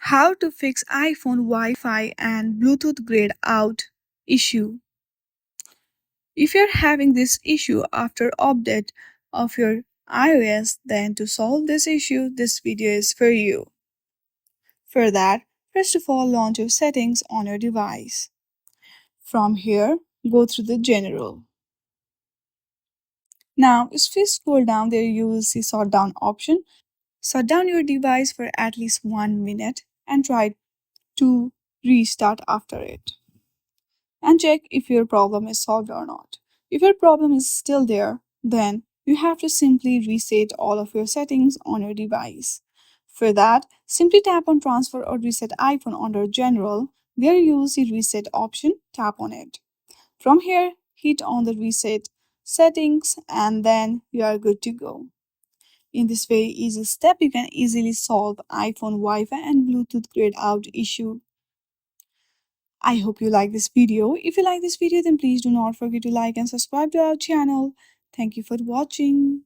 How to fix iPhone Wi-Fi and Bluetooth grayed out issue. If you're having this issue after update of your iOS, then to solve this issue, this video is for you. For that, first of all, launch your settings on your device. From here, go through the general. Now, if you scroll down there, you will see sort down option. Shut down your device for at least 1 minute and try to restart after it. And check if your problem is solved or not. If your problem is still there, then you have to simply reset all of your settings on your device. For that, simply tap on Transfer or Reset iPhone under General. There you will see Reset option, tap on it. From here, hit on the Reset settings and then you are good to go. In this very easy step, you can easily solve iPhone Wi-Fi and Bluetooth grayed out issue. I hope you like this video. If you like this video, then please do not forget to like and subscribe to our channel. Thank you for watching.